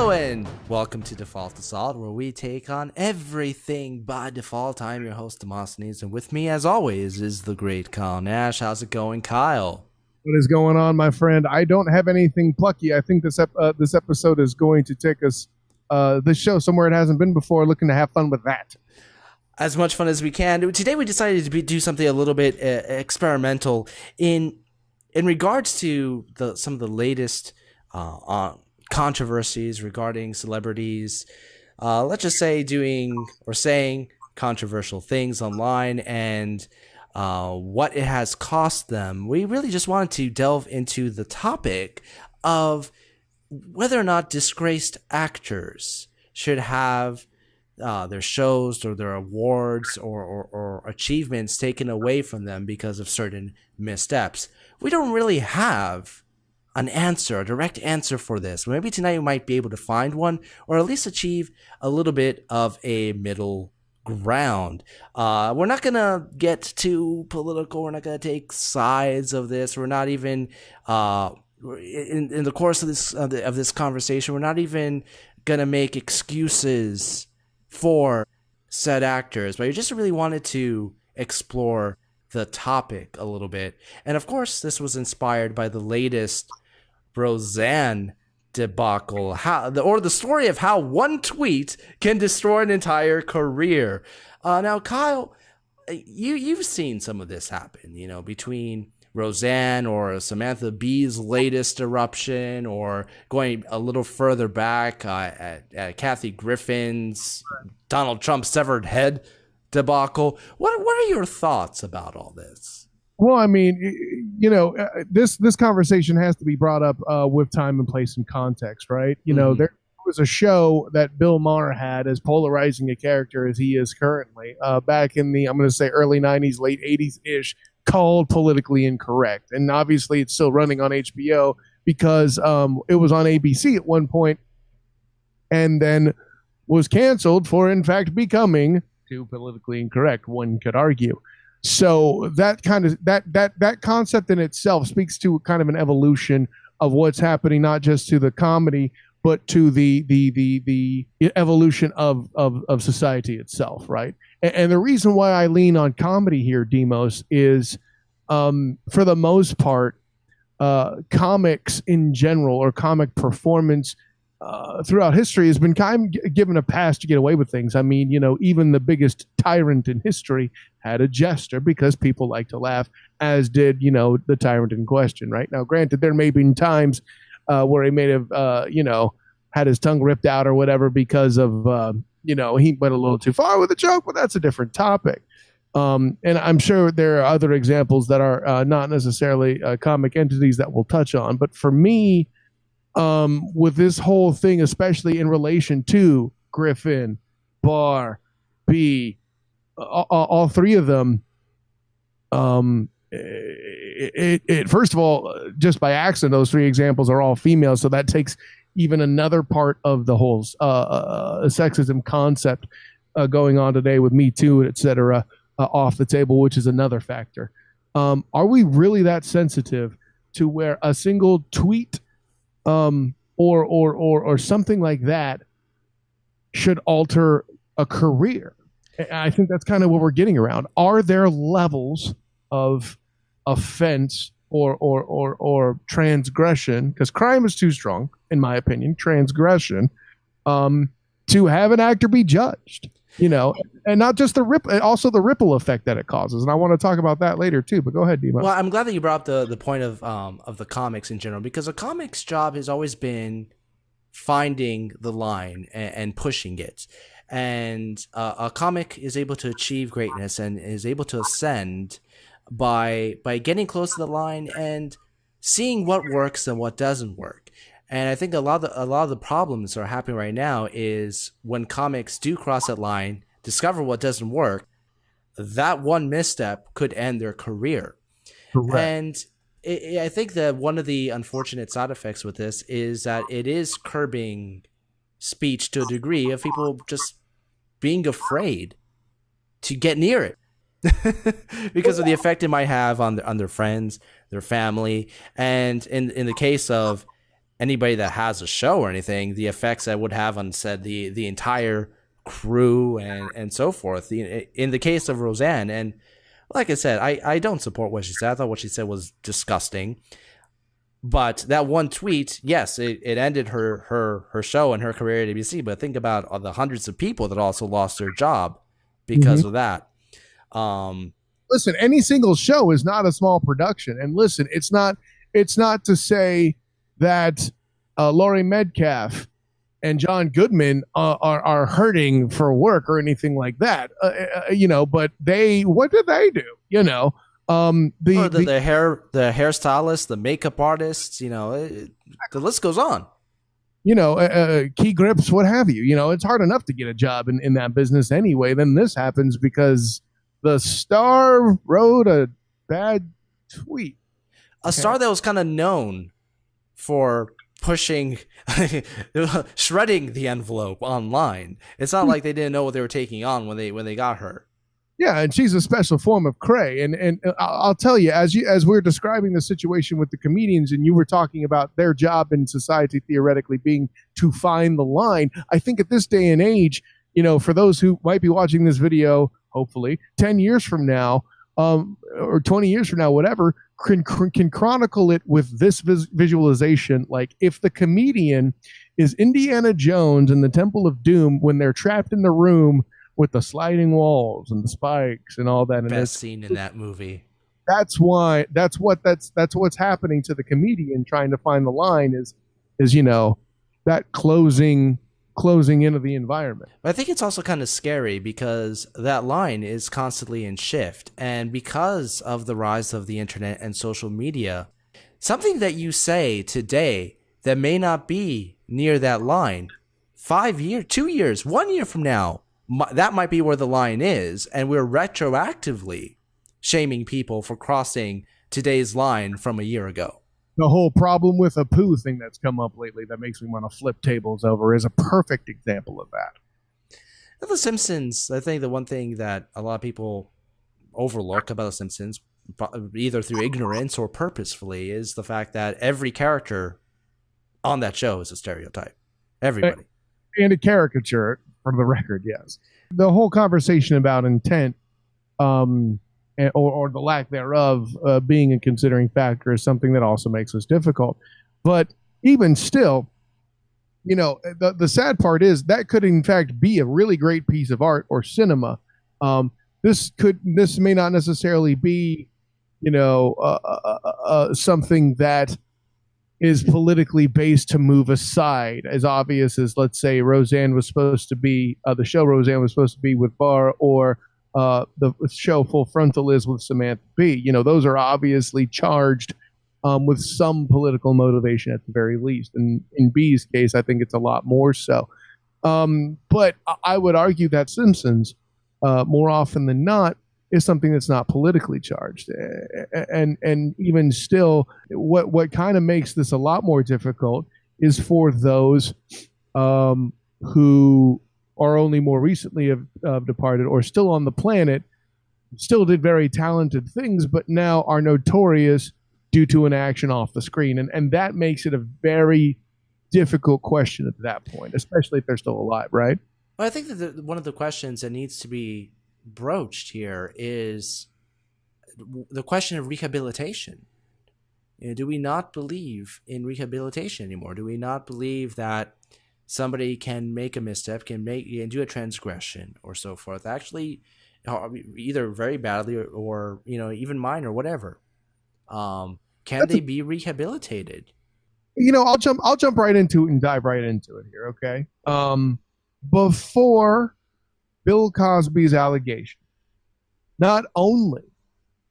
Hello and welcome to Default Assault, where we take on everything by default. I'm your host, Demosthenes, and with me, as always, is the great Kyle Nash. How's it going, Kyle? What is going on, my friend? I don't have anything plucky. I think this episode is going to take us this show somewhere it hasn't been before. Looking to have fun with that. As much fun as we can. Today, we decided to do something a little bit experimental in regards to some of the latest controversies regarding celebrities. Let's just say saying controversial things online and what it has cost them. We really just wanted to delve into the topic of whether or not disgraced actors should have their shows or their awards or achievements taken away from them because of certain missteps. We don't really have a direct answer for this. Maybe tonight we might be able to find one, or at least achieve a little bit of a middle ground. We're not gonna get too political. We're not gonna take sides of this. We're not even in the course of this conversation. We're not even gonna make excuses for said actors, but I just really wanted to explore the topic a little bit. And of course, this was inspired by the latest Roseanne debacle, the story of how one tweet can destroy an entire career. Now, Kyle, you've seen some of this happen, between Roseanne or Samantha Bee's latest eruption, or going a little further back at Kathy Griffin's Donald Trump severed head debacle. What are your thoughts about all this? Well, I mean, this conversation has to be brought up with time and place and context, right? There was a show that Bill Maher had as polarizing a character as he is currently back in the, I'm going to say, early 90s, late 80s-ish, called Politically Incorrect. And obviously it's still running on HBO because it was on ABC at one point and then was canceled for, in fact, becoming too politically incorrect, one could argue. So that kind of that concept in itself speaks to kind of an evolution of what's happening, not just to the comedy, but to the evolution of society itself, right? And the reason why I lean on comedy here, Demos, is for the most part, comics in general or comic performance throughout history has been kind of given a pass to get away with things. I mean, even the biggest tyrant in history had a jester because people like to laugh, as did, the tyrant in question, right? Now, granted, there may have been times where he may have, had his tongue ripped out or whatever because of, he went a little too far with the joke, but that's a different topic. And I'm sure there are other examples that are not necessarily comic entities that we'll touch on. But for me, with this whole thing, especially in relation to Griffin, Barr, B, all three of them, it first of all, just by accident, those three examples are all female, so that takes even another part of the whole sexism concept going on today with Me Too, et cetera, off the table, which is another factor. Are we really that sensitive to where a single tweet or something like that should alter a career? I think that's kind of what we're getting around. Are there levels of offense or transgression? Because crime is too strong, in my opinion. Transgression to have an actor be judged, and not just also the ripple effect that it causes. And I want to talk about that later too. But go ahead, Dima. Well, I'm glad that you brought up the point of the comics in general, because a comic's job has always been finding the line and pushing it. And a comic is able to achieve greatness and is able to ascend by getting close to the line and seeing what works and what doesn't work. And I think a lot of the problems that are happening right now is when comics do cross that line, discover what doesn't work, that one misstep could end their career. Correct. And I think that one of the unfortunate side effects with this is that it is curbing speech to a degree of people just being afraid to get near it because of the effect it might have on their friends, their family. And in the case of anybody that has a show or anything, the effects that would have on said the entire crew and so forth. In the case of Roseanne, and like I said, I don't support what she said. I thought what she said was disgusting. But that one tweet, yes, it ended her show and her career at ABC. But think about all the hundreds of people that also lost their job because of that. Listen, any single show is not a small production. And listen, it's not to say that Laurie Metcalf and John Goodman are hurting for work or anything like that. But what did they do? The hairstylists, the makeup artists, the list goes on. Key grips, what have you. It's hard enough to get a job in that business anyway. Then this happens because the star wrote a bad tweet. A star that was kind of known for pushing, shredding the envelope online. It's not like they didn't know what they were taking on when they got her. Yeah, and she's a special form of cray. And I'll tell you, as we're describing the situation with the comedians, and you were talking about their job in society theoretically being to find the line, I think at this day and age, for those who might be watching this video, hopefully 10 years from now, or 20 years from now, whatever, can chronicle it with this visualization. Like, if the comedian is Indiana Jones in the Temple of Doom when they're trapped in the room with the sliding walls and the spikes and all that. And best scene in that movie. That's what's happening to the comedian trying to find the line is that closing into the environment. But I think it's also kind of scary because that line is constantly in shift. And because of the rise of the internet and social media, something that you say today that may not be near that line 5 years, 2 years, 1 year from now, that might be where the line is, and we're retroactively shaming people for crossing today's line from a year ago. The whole problem with a poo thing that's come up lately that makes me want to flip tables over is a perfect example of that. And The Simpsons, I think the one thing that a lot of people overlook about The Simpsons, either through ignorance or purposefully, is the fact that every character on that show is a stereotype. Everybody. And a caricature. For the record, yes. The whole conversation about intent, or the lack thereof, being a considering factor is something that also makes this difficult. But even still, the sad part is that could in fact be a really great piece of art or cinema. This may not necessarily be, something that is politically based to move aside, as obvious as, let's say, Roseanne was supposed to be, the show Roseanne was supposed to be with Barr, or the show Full Frontal is with Samantha Bee. Those are obviously charged with some political motivation at the very least. And in Bee's case, I think it's a lot more so. But I would argue that Simpsons, more often than not, is something that's not politically charged. And even still, what kind of makes this a lot more difficult is for those who are only more recently have departed or still on the planet, still did very talented things, but now are notorious due to an action off the screen. And that makes it a very difficult question at that point, especially if they're still alive, right? Well, I think that one of the questions that needs to be broached here is the question of rehabilitation. Do we not believe in rehabilitation anymore? Do we not believe that somebody can make a misstep, can do a transgression or so forth, actually, either very badly or even minor, whatever? Can they be rehabilitated? I'll jump right into it and dive right into it here. Okay. Before Bill Cosby's allegation, not only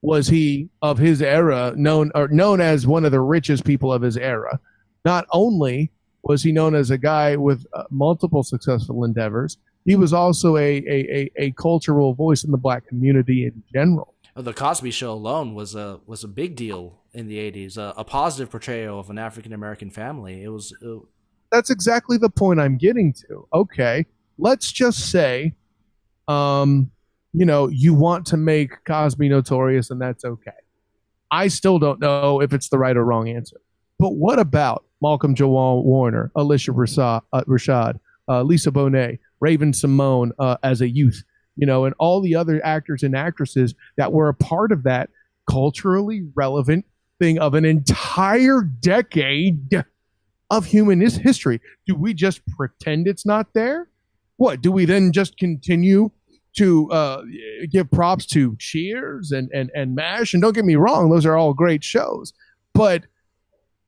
was he of his era known as one of the richest people of his era, not only was he known as a guy with multiple successful endeavors, he was also a cultural voice in the black community in general. The Cosby Show alone was a big deal in the 80s, a positive portrayal of an African American family. That's exactly the point I'm getting to. Okay, let's just say you want to make Cosby notorious, and that's okay. I still don't know if it's the right or wrong answer. But what about, Malcolm Jamal Warner, Alicia Rashad, Lisa Bonet, Raven Simone as a youth, and all the other actors and actresses that were a part of that culturally relevant thing of an entire decade of human history. Do we just pretend it's not there? What do we then just continue to give props to Cheers and MASH? And don't get me wrong, those are all great shows. But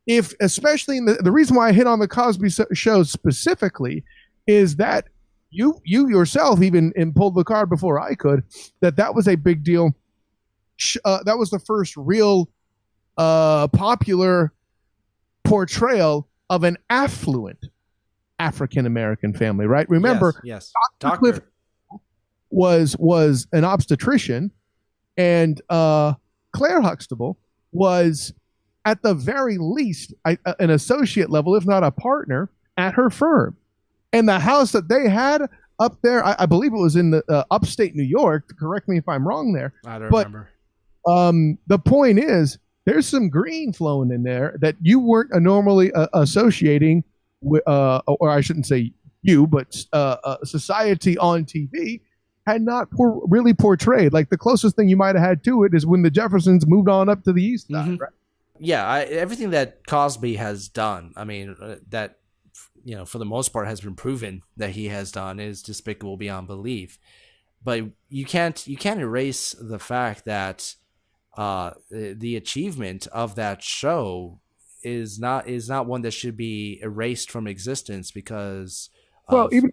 if, especially in the reason why I hit on the Cosby Show specifically is that you yourself even pulled the card before I could, that was a big deal. That was the first real popular portrayal of an affluent African-American family, right? Remember, yes. Dr. Cliff was an obstetrician, and Claire Huxtable was, at the very least, an associate level, if not a partner, at her firm. And the house that they had up there, I believe it was in the upstate New York. Correct me if I'm wrong there. I don't remember. The point is, there's some green flowing in there that you weren't normally associating with, or I shouldn't say you, but society on TV had not really portrayed. Like, the closest thing you might have had to it is when the Jeffersons moved on up to the east side, right? Yeah, everything that Cosby has done, I mean, that, for the most part has been proven that he has done, is despicable beyond belief. But you can't erase the fact that the achievement of that show is not one that should be erased from existence because. Well, even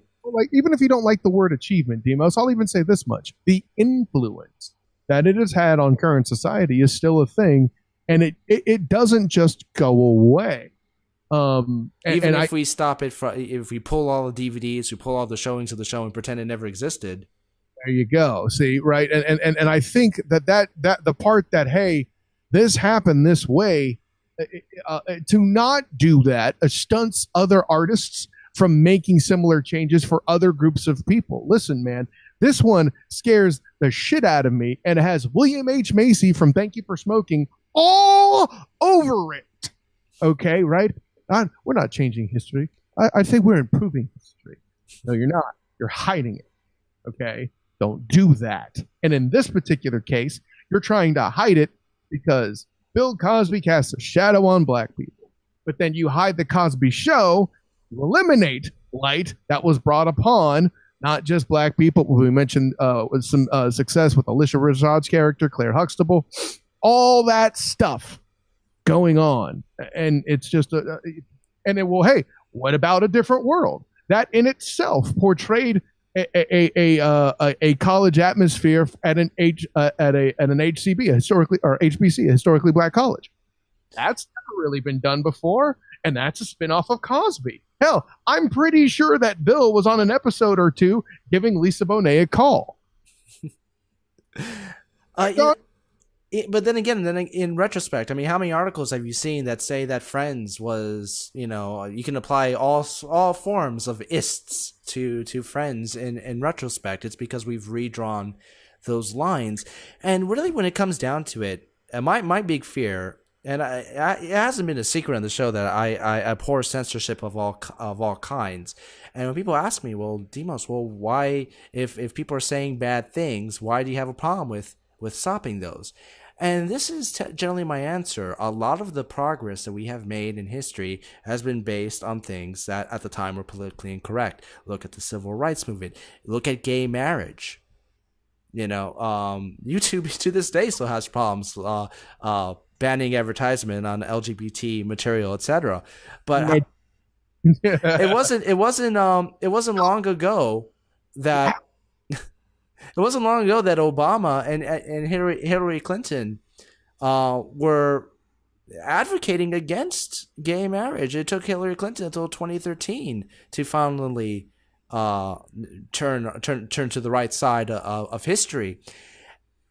if you don't like the word achievement, Demos, I'll even say this much: the influence that it has had on current society is still a thing, and it doesn't just go away. Even if we stop it if we pull all the DVDs, we pull all the showings of the show and pretend it never existed. There you go. See, right? And I think that the part that, hey, this happened this way, to not do that stunts other artists from making similar changes for other groups of people. Listen, man, this one scares the shit out of me, and it has William H. Macy from Thank You for Smoking all over it. Okay, right? We're not changing history. I think we're improving history. No, you're not. You're hiding it. Okay? Don't do that. And in this particular case, you're trying to hide it because Bill Cosby casts a shadow on black people. But then you hide the Cosby Show, you eliminate light that was brought upon not just black people. We mentioned with some success with Alicia Rashad's character, Claire Huxtable, all that stuff going on. And it's just hey, what about a different world? That in itself portrayed a college atmosphere at an HCB, HBC, a historically black college. That's never really been done before, and that's a spinoff of Cosby. Hell, I'm pretty sure that Bill was on an episode or two giving Lisa Bonet a call. But then again, in retrospect, I mean, how many articles have you seen that say that Friends was, you can apply all forms of ists to Friends in retrospect? It's because we've redrawn those lines. And really, when it comes down to it, my big fear, and it hasn't been a secret on the show that I abhor censorship of all kinds. And when people ask me, well, Demos, why, if people are saying bad things, why do you have a problem with stopping those? And this is generally my answer. A lot of the progress that we have made in history has been based on things that at the time were politically incorrect. Look at the civil rights movement. Look at gay marriage. YouTube to this day still has problems banning advertisement on LGBT material, etc. But it wasn't long ago that. It wasn't long ago that Obama and Hillary Clinton were advocating against gay marriage. It took Hillary Clinton until 2013 to finally turn to the right side of history.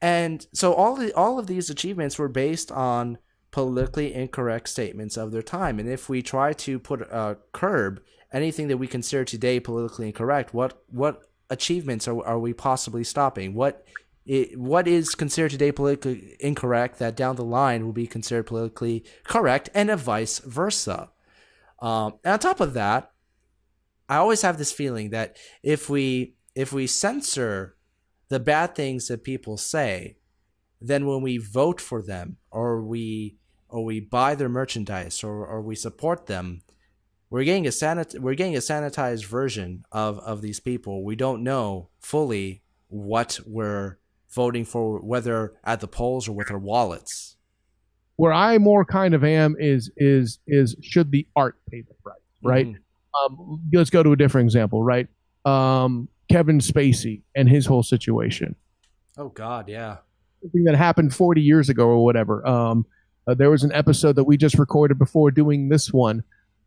And so all of these achievements were based on politically incorrect statements of their time. And if we try to put a curb anything that we consider today politically incorrect, what achievements are we possibly stopping? What is considered today politically incorrect that down the line will be considered politically correct, and vice versa? And on top of that, I always have this feeling that if we censor the bad things that people say, then when we vote for them or we buy their merchandise or we support them, we're getting a sanitized version of these people. We don't know fully what we're voting for, whether at the polls or with our wallets. Where I more kind of am is should the art pay the price, right? Let's go to a different example, right? Kevin Spacey and his whole situation. Oh God, yeah. Something that happened 40 years ago or whatever. There was an episode that we just recorded before doing this one,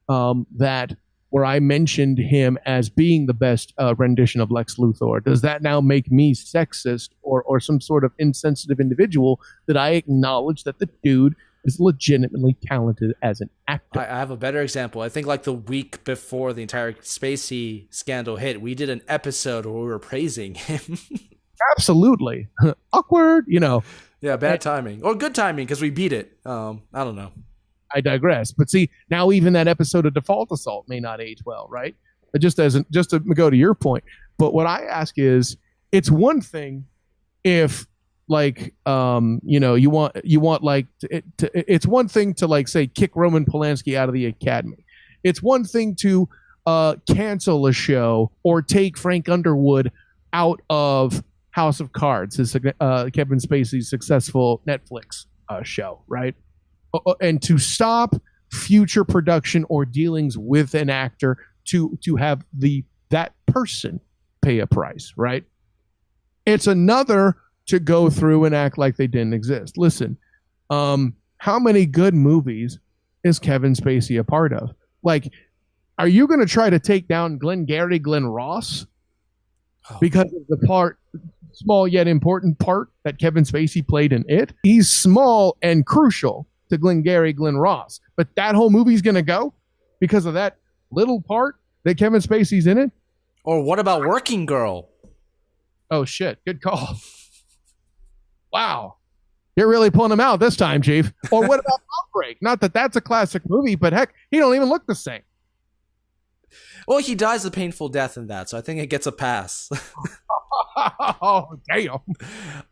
that where I mentioned him as being the best rendition of Lex Luthor. Does that now make me sexist or some sort of insensitive individual that I acknowledge that the dude is legitimately talented as an actor? I have a better example. I think like the week before the entire Spacey scandal hit, we did an episode where we were praising him. Absolutely. Awkward, you know. Yeah, bad timing. Or good timing because we beat it. I don't know. I digress. But see, now even that episode of Default Assault may not age well, right? But just to go to your point. But what I ask is, it's one thing if like you want like it's one thing to like say kick Roman Polanski out of the Academy. It's one thing to cancel a show or take Frank Underwood out of House of Cards, his Kevin Spacey's successful Netflix show, right? And to stop future production or dealings with an actor to have that person pay a price, right? It's another to go through and act like they didn't exist. Listen, how many good movies is Kevin Spacey a part of? Like, are you going to try to take down Glenn Ross because of the small yet important part that Kevin Spacey played in it? He's small and crucial to Glenn Ross, but that whole movie's going to go because of that little part that Kevin Spacey's in it? Or what about Working Girl? Oh shit, good call. Wow. You're really pulling him out this time, Chief. Or what about Outbreak? Not that that's a classic movie, but heck, he don't even look the same. Well, he dies a painful death in that, so I think it gets a pass. Oh, damn.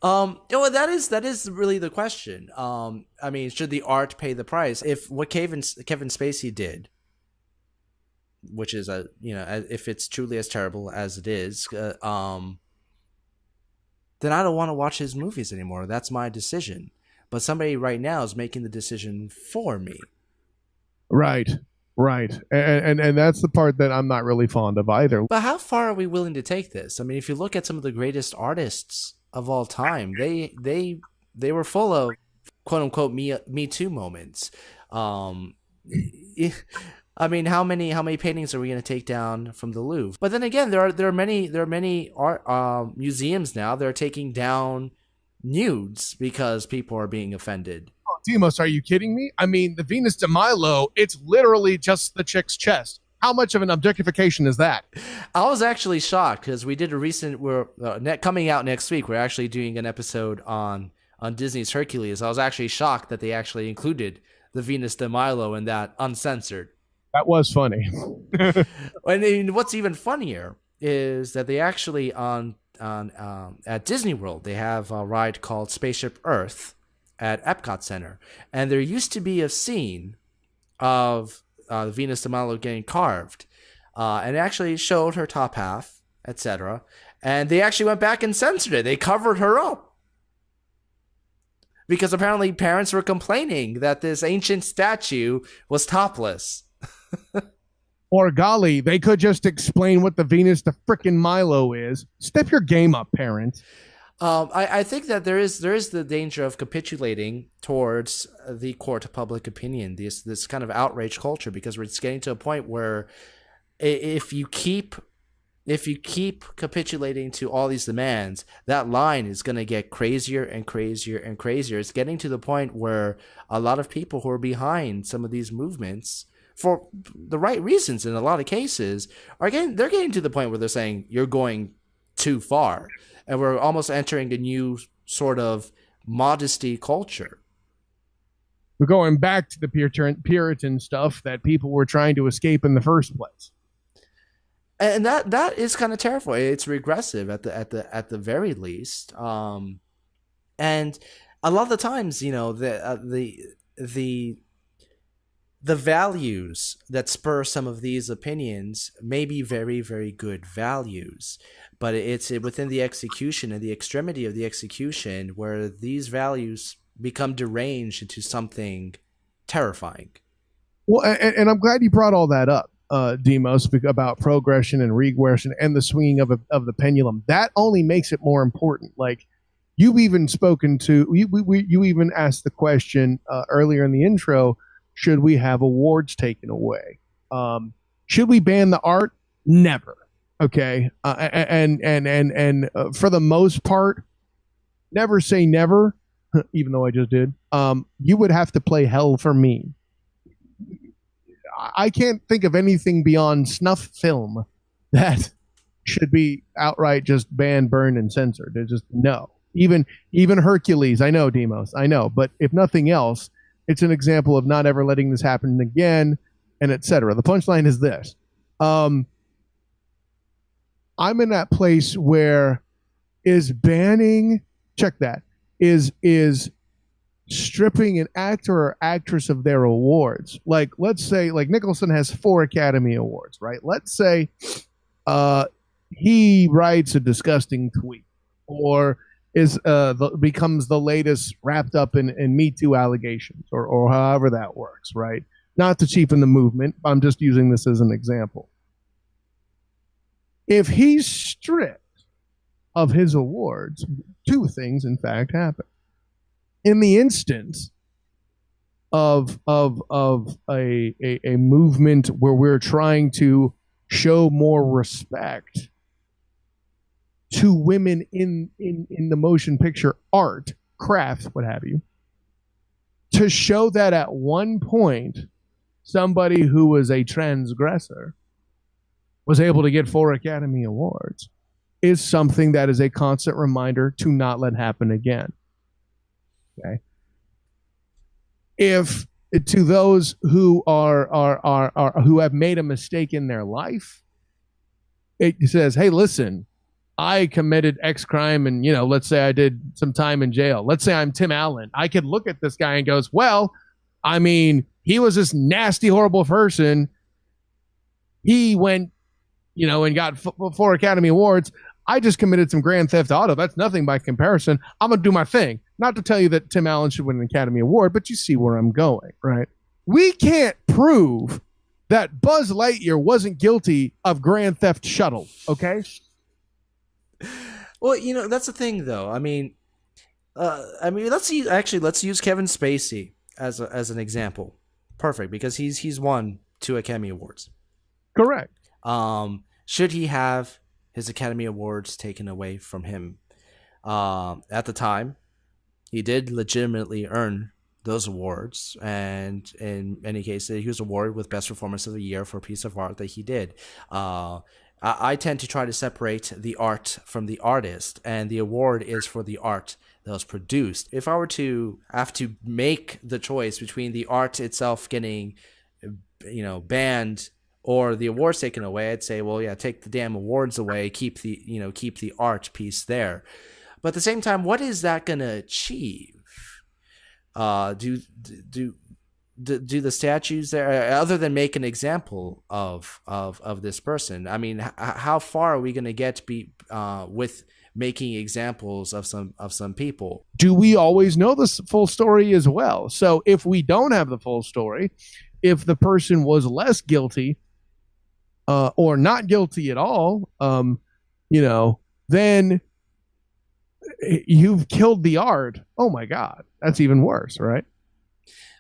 Well, that is really the question. I mean, should the art pay the price? If what Kevin Spacey did, which is if it's truly as terrible as it is, then I don't want to watch his movies anymore. That's my decision. But somebody right now is making the decision for me. Right. And that's the part that I'm not really fond of either. But how far are we willing to take this? I mean, if you look at some of the greatest artists of all time, they were full of quote unquote me too moments. I mean, how many paintings are we going to take down from the Louvre? But then again, there are many art museums now that are taking down nudes because people are being offended. Oh, Demos, are you kidding me? I mean, the Venus de Milo, it's literally just the chick's chest. How much of an objectification is that? I was actually shocked because we did a recent. We're coming out next week. We're actually doing an episode on Disney's Hercules. I was actually shocked that they actually included the Venus de Milo in that uncensored. That was funny. And what's even funnier is that they actually at Disney World, they have a ride called Spaceship Earth at Epcot Center. And there used to be a scene of the Venus de Milo getting carved. And it actually showed her top half, etc. And they actually went back and censored it. They covered her up. Because apparently parents were complaining that this ancient statue was topless. Or golly, they could just explain what the Venus de frickin' Milo is. Step your game up, parents. I think that there is the danger of capitulating towards the court of public opinion, this kind of outrage culture, because it's getting to a point where if you keep capitulating to all these demands, that line is going to get crazier and crazier and crazier. It's getting to the point where a lot of people who are behind some of these movements, for the right reasons in a lot of cases, they're getting to the point where they're saying you're going too far, and we're almost entering a new sort of modesty culture. We're going back to the Puritan stuff that people were trying to escape in the first place. And that is kind of terrifying. It's regressive at the very least. And a lot of the times, the values that spur some of these opinions may be very, very good values, but it's within the execution and the extremity of the execution where these values become deranged into something terrifying. Well, and I'm glad you brought all that up, Demos, about progression and regression and the swinging of the pendulum. That only makes it more important. Like, you've even spoken to, you even asked the question earlier in the intro, should we have awards taken away? Should we ban the art? Never. Okay. And for the most part, never say never, even though I just did. You would have to play hell for me. I can't think of anything beyond snuff film that should be outright just banned, burned, and censored. There's just no. Even Hercules, I know, Demos, I know. But if nothing else, it's an example of not ever letting this happen again, and etc. The punchline is this. I'm in that place where is banning, check that, is stripping an actor or actress of their awards. Like, let's say, like Nicholson has 4 Academy Awards, right? Let's say he writes a disgusting tweet or becomes the latest wrapped up in Me Too allegations or however that works, right? Not to cheapen the movement. I'm just using this as an example. If he's stripped of his awards, 2 things, in fact, happen. In the instance of a movement where we're trying to show more respect to women in the motion picture art, craft, what have you, to show that at one point somebody who was a transgressor was able to get 4 Academy Awards is something that is a constant reminder to not let happen again. Okay. If to those who are who have made a mistake in their life, it says, hey, listen, I committed X crime and, let's say I did some time in jail. Let's say I'm Tim Allen. I could look at this guy and goes, well, I mean, he was this nasty, horrible person. He went, and got 4 Academy Awards. I just committed some Grand Theft Auto. That's nothing by comparison. I'm going to do my thing. Not to tell you that Tim Allen should win an Academy Award, but you see where I'm going, right? We can't prove that Buzz Lightyear wasn't guilty of Grand Theft Shuttle, okay? Well, that's the thing, though. I mean, let's use Kevin Spacey as an example. Perfect, because he's won 2 Academy Awards. Correct. Should he have his Academy Awards taken away from him? At the time, he did legitimately earn those awards, and in many cases, he was awarded with Best Performance of the Year for a piece of art that he did. I tend to try to separate the art from the artist, and the award is for the art that was produced. If I were to have to make the choice between the art itself getting, banned or the awards taken away, I'd say, well, yeah, take the damn awards away, keep the art piece there. But at the same time, what is that going to achieve? Do the statues there, other than make an example of this person? I mean, how far are we going to get with making examples of some people? Do we always know the full story as well? So if we don't have the full story, if the person was less guilty or not guilty at all, then you've killed the art. Oh my God, that's even worse, right?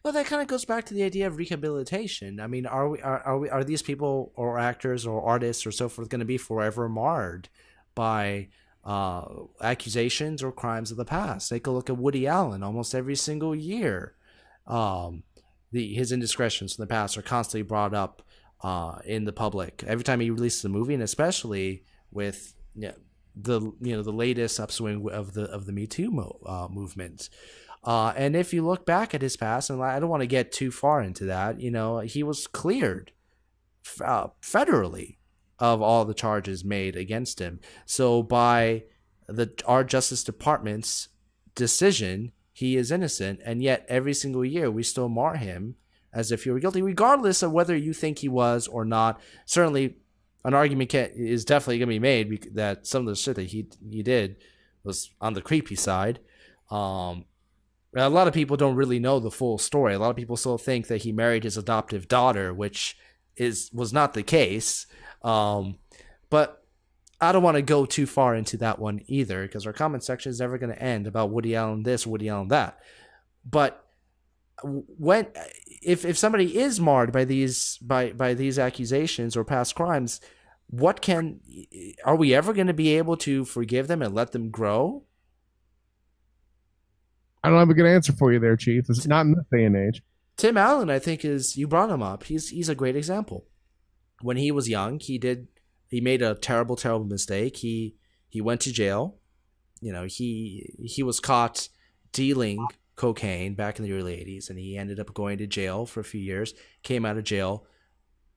Well, that kind of goes back to the idea of rehabilitation. I mean, are these people or actors or artists or so forth going to be forever marred by accusations or crimes of the past? Take a look at Woody Allen. Almost every single year, his indiscretions from the past are constantly brought up in the public every time he releases a movie, and especially with the latest upswing of the Me Too movement. And if you look back at his past, and I don't want to get too far into that, he was cleared federally of all the charges made against him. So by our Justice Department's decision, he is innocent, and yet every single year we still mar him as if he were guilty, regardless of whether you think he was or not. Certainly, an argument is definitely going to be made that some of the shit that he did was on the creepy side. A lot of people don't really know the full story. A lot of people still think that he married his adoptive daughter, which was not the case. But I don't want to go too far into that one either, because our comment section is never going to end about Woody Allen this, Woody Allen that. But if somebody is marred by these accusations or past crimes, are we ever going to be able to forgive them and let them grow? I don't have a good answer for you there, Chief. It's not in this day and age. Tim Allen, I think, you brought him up. He's a great example. When he was young, he made a terrible, terrible mistake. He went to jail. He was caught dealing cocaine back in the early 80s, and he ended up going to jail for a few years, came out of jail,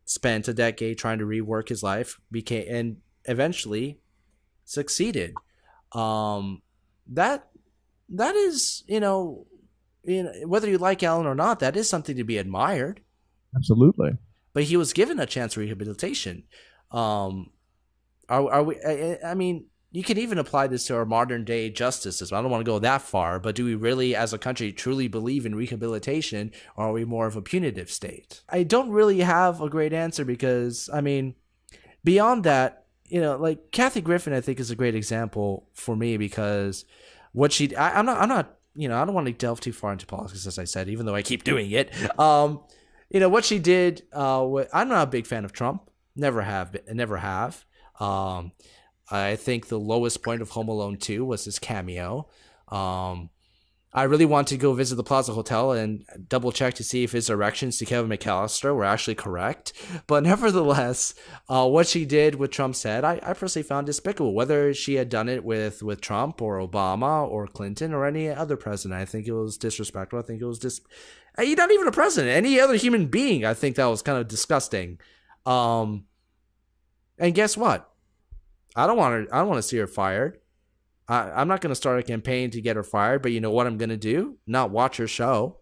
spent a decade trying to rework his life, and eventually succeeded. That is, whether you like Allen or not, that is something to be admired. Absolutely. But he was given a chance for rehabilitation. Are we? I mean, you can even apply this to our modern day justice system. I don't want to go that far, but do we really, as a country, truly believe in rehabilitation, or are we more of a punitive state? I don't really have a great answer because, I mean, beyond that, like Kathy Griffin, I think is a great example for me because what I'm not, I don't want to delve too far into politics, as I said, even though I keep doing it. What she did, I'm not a big fan of Trump. Never have. I think the lowest point of Home Alone 2 was his cameo. I really want to go visit the Plaza Hotel and double check to see if his erections to Kevin McAllister were actually correct. But nevertheless, what she did with Trump's head, I personally found despicable. Whether she had done it with Trump or Obama or Clinton or any other president, I think it was disrespectful. I think it was not even a president, any other human being. I think that was kind of disgusting. And guess what? I don't want to see her fired. I'm not going to start a campaign to get her fired, but you know what I'm going to do? Not watch her show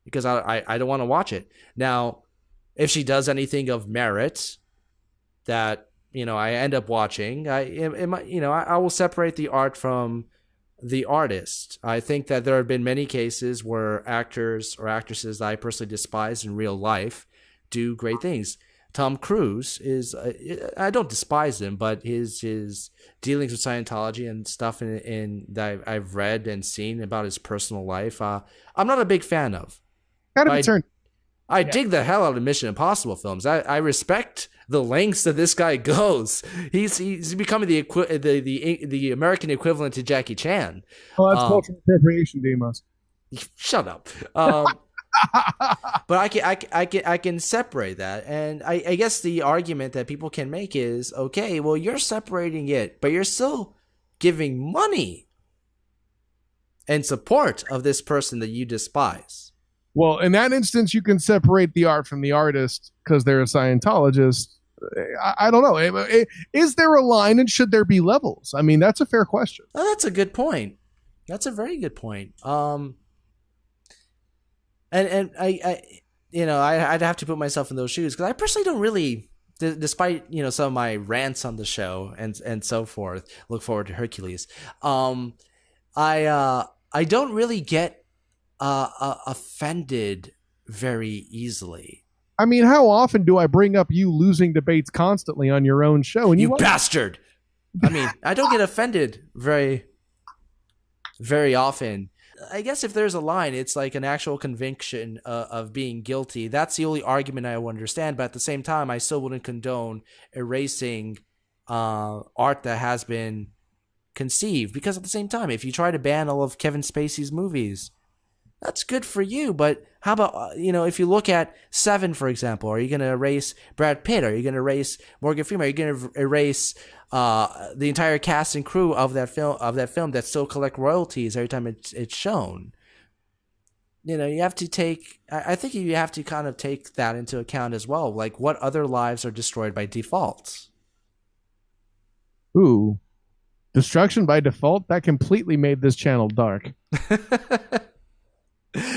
because I don't want to watch it. Now, if she does anything of merit that, I end up watching, I will separate the art from the artist. I think that there have been many cases where actors or actresses that I personally despise in real life do great things. Tom Cruise is, I don't despise him, but his dealings with Scientology and stuff in that I've read and seen about his personal life, I'm not a big fan of. I dig the hell out of Mission Impossible films. I respect the lengths that this guy goes. He's becoming the American equivalent to Jackie Chan. Well, that's cultural appropriation, Demos. Shut up. But I can separate that, and I guess the argument that people can make is, okay, well, you're separating it, but you're still giving money and support of this person that you despise. Well, in that instance, you can separate the art from the artist because they're a Scientologist. I don't know. Is there a line, and should there be levels? I mean, that's a fair question. Oh, that's a good point. That's a very good point. And I'd have to put myself in those shoes because I personally don't really, despite some of my rants on the show and so forth, look forward to Hercules. I don't really get offended very easily. I mean, how often do I bring up you losing debates constantly on your own show? And you bastard! I mean, I don't get offended very, very often. I guess if there's a line, it's like an actual conviction of being guilty. That's the only argument I would understand. But at the same time, I still wouldn't condone erasing art that has been conceived. Because at the same time, if you try to ban all of Kevin Spacey's movies, that's good for you. But how about, if you look at Seven, for example, are you going to erase Brad Pitt? Are you going to erase Morgan Freeman? Are you going to erase the entire cast and crew of that film that still collect royalties every time it's shown? you have to take, I think you have to kind of take that into account as well. Like, what other lives are destroyed by default? Ooh, destruction by default? That completely made this channel dark.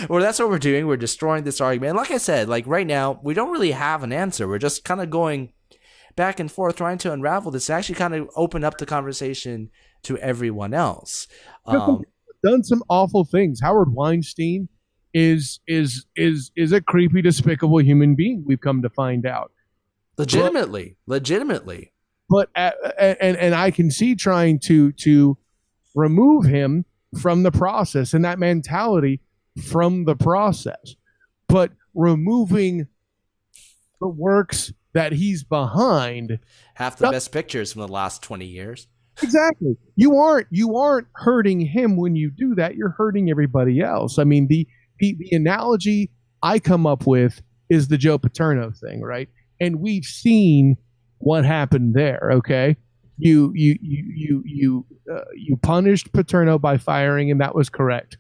Well, that's what we're doing. We're destroying this argument. And like I said, like right now, we don't really have an answer. We're just kind of going back and forth, trying to unravel this, actually kind of open up the conversation to everyone else. Done some awful things. Howard Weinstein is a creepy, despicable human being. We've come to find out. Legitimately. But and I can see trying to remove him from the process and that mentality from the process, but removing the works that he's behind, half the best pictures from the last 20 years. Exactly. You aren't hurting him when you do that. You're hurting everybody else. I mean, the analogy I come up with is the Joe Paterno thing, right? And we've seen what happened there. Okay, you punished Paterno by firing him. That was correct.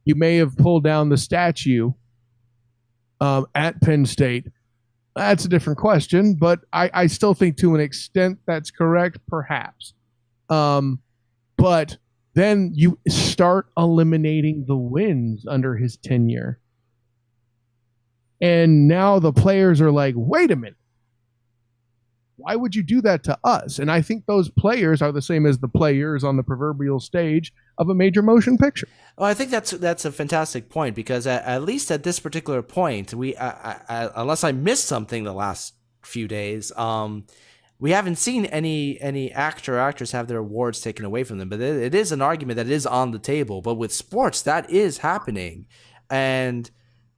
You may have pulled down the statue at Penn State. That's a different question, but I still think to an extent that's correct, perhaps. But then you start eliminating the wins under his tenure. And now the players are like, wait a minute. Why would you do that to us? And I think those players are the same as the players on the proverbial stage of a major motion picture. Well, I think that's a fantastic point, because at least at this particular point, we unless I missed something the last few days, we haven't seen any actor or actress have their awards taken away from them. But it is an argument that is on the table. But with sports, that is happening, and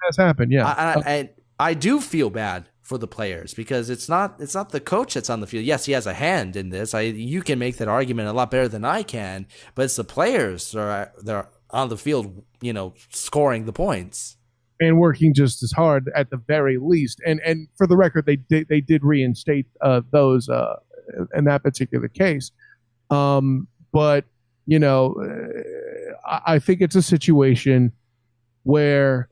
that's happened. Yeah, I do feel bad for the players, because it's not the coach that's on the field. Yes, he has a hand in this. You can make that argument a lot better than I can, but it's the players they're on the field, scoring the points and working just as hard at the very least. And for the record, they did reinstate those in that particular case. But I think it's a situation where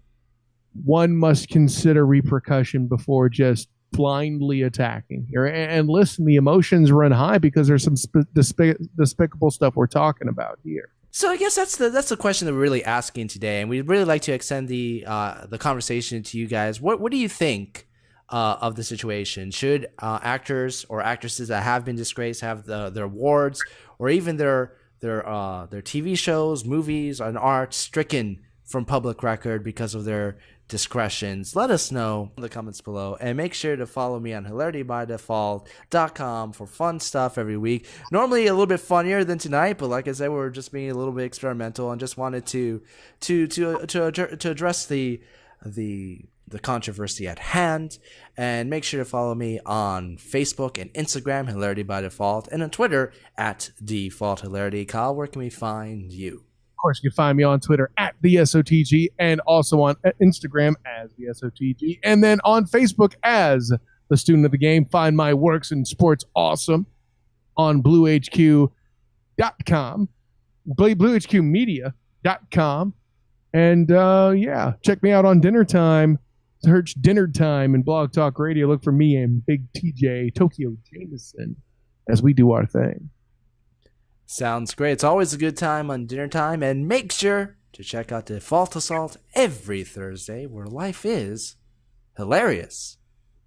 one must consider repercussion before just blindly attacking here. And listen, the emotions run high because there's some despicable stuff we're talking about here. So I guess that's the question that we're really asking today, and we'd really like to extend the conversation to you guys. What do you think of the situation? Should actors or actresses that have been disgraced have their awards, or even their TV shows, movies, and art stricken from public record because of their discretions? Let us know in the comments below, and make sure to follow me on hilaritybydefault.com for fun stuff every week. Normally a little bit funnier than tonight, but like I said, we're just being a little bit experimental and just wanted to address the controversy at hand. And make sure to follow me on Facebook and Instagram, Hilarity by Default, and on Twitter at DefaultHilarity. Kyle, where can we find you? Of course, you can find me on Twitter at the SOTG, and also on Instagram as the SOTG, and then on Facebook as the Student of the Game. Find my works in sports awesome on bluehq.com, bluehqmedia.com, and check me out on Dinner Time. Search Dinner Time in Blog Talk Radio. Look for me and Big TJ Tokyo Jameson as we do our thing. Sounds great. It's always a good time on Dinner Time, and make sure to check out Default Assault every Thursday, where life is hilarious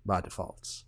by default.